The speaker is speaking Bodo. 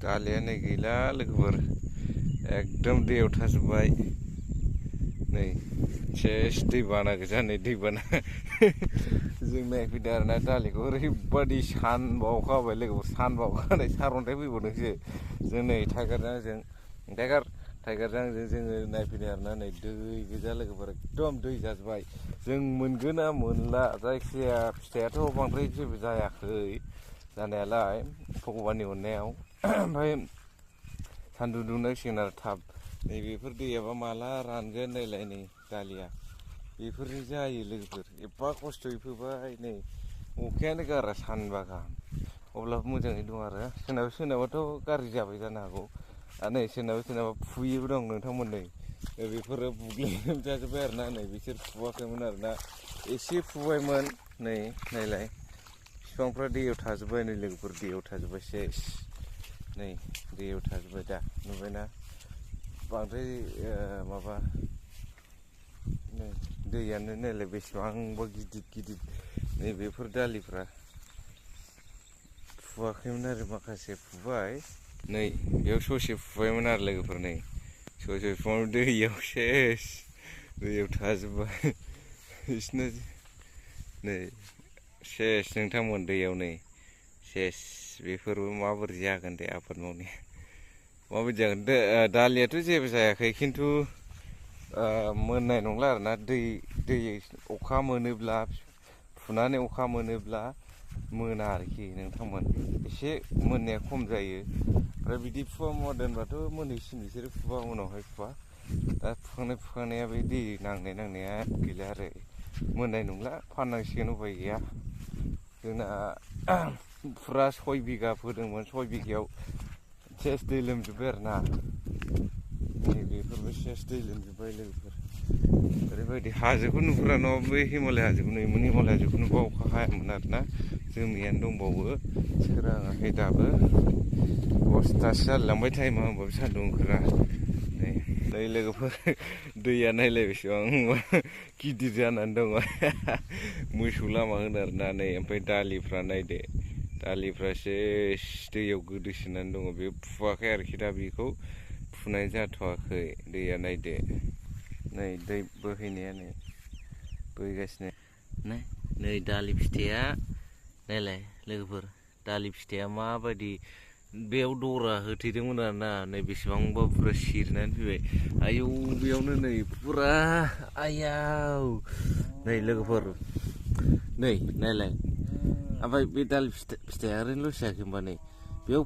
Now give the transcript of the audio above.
दालियानो गैला लोगोफोर एकदम दैयाव थाजोब्बाय नै सेस दैबाना गोजा नै दैबाना जों नायफैदो आरोना दालिखौ ओरैबादि सानबा अखा हाबाय लोगोफोर सानबा अखा हानाय सारअन्थाइ फैबावदोंसो जों नै टाइगारजों जोङो नायफैदों आरोना नै दै गोजा लोगोफोर एकदम दै जाजोब्बाय जों मोनगोन ना मोनला जायखिजाया फिथाइयाथ' बांद्राय जेबो जायाखै जानायालाय भगबाननि अननायाव ओमफ्राय सान्दुं दुंनांसिगोन आरो थाब नै बेफोर दैयाबा माला रानगोन नायलाय नै दालिया बेफोरजों जायो लोगोफोर एफा खस्थ'यै फोबाय नै अखायानो गारा सानबा गाहाम अब्लाबो मोजाङै दं आरो सोरनाबाथ' गाज्रि जाबाय जानो हागौ आरो नै सोरनाबा फुयैबो दं नोंथांमोन नै बेफोरो बुग्लिजोबजाजोब्बाय आरोना नै बिसोर फुवाखैमोन आरोना एसे फुबायमोन नै नायलाय बिफांफ्रा दैयाव थाजोब्बाय नै लोगोफोर दैयाव थाजोब्बाय सेस नै दैयाव थाजोब्बाय दा नुबायना बांद्राय माबा नै दैयानो नायलाय बेसेबांबा गिदिर नै बेफोर दालिफ्रा फुवाखैमोन आरो माखासे फुबाय नै बेयाव ससे फुबायमोन आरो लोगोफोर नै ससे फुबाय दैयाव सेस दैयाव थाजोब्बाय बिसोरनो नै सेस नोंथांमोन दैयाव नै सेस बेफोरबो माबोरै जागोन दे आबाद मावनाया माबायदि जागोन दालियाथ' जेबो जायाखै खिन्थु मोननाय नंला आरोना दै अखा मोनोब्ला फुनानै अखा मोनोब्ला मोना आरोखि नोंथांमोन एसे मोननाया खम जायो ओमफ्राय बिदि फुवा दोनबाथ' मोनहैसिन बिसोरो फुवा उनावहाय फुवा दा फुखांनाया बे दै नांनाया गैला आरो मोननाय नंला फाननांसिगोन उफाय गैया जोंना फुरा 6 बिगा फोदोंमोन 6 बिगायाव सेस दै लोमजोब्बाय आरोना नै बेफोरबो सेस दै लोमजोब्बाय लोगोफोर ओरैबायदि हाजोखौ नुहुरा नङा बै हिमालय हाजोखौ नुयोमोन हिमालय हाजोखौ नुबा अखा हायामोन आरोना जोमैयानो दंबावो सोराङाखै दाबो 10थासो जालायलांबाय टाइमा होमबाबो सान्दुं ओंखारा नै लोगोफोर दैया नायलाय बेसेबां गिदिर जानानै दङ मोसौ लामा होनो आरोना नै ओमफ्राय दालिफ्रा नायदो दालिफ्रा सेस दैयाव गोदोसोनानै दङ बे फुवाखै आरोखि दा बेखौ फुनाय जाथ'वाखै दैया नायदो नै दै बोहैनाया नै बोहैगासिनो नै दालि फिथाइया नायलाय लोगोफोर दालि फिथाइया माबायदि बेयाव दरा होथेदोंमोन आरोना नै बेसेबांबा बुरजा सिरिनानै फैबाय आयौ बेयावनो नै फुरा आयाव नै लोगोफोर नै नायलाय ओमफ्राय बे दालि फिथाइया ओरैनोल' जायाखै होनबा नै बेयाव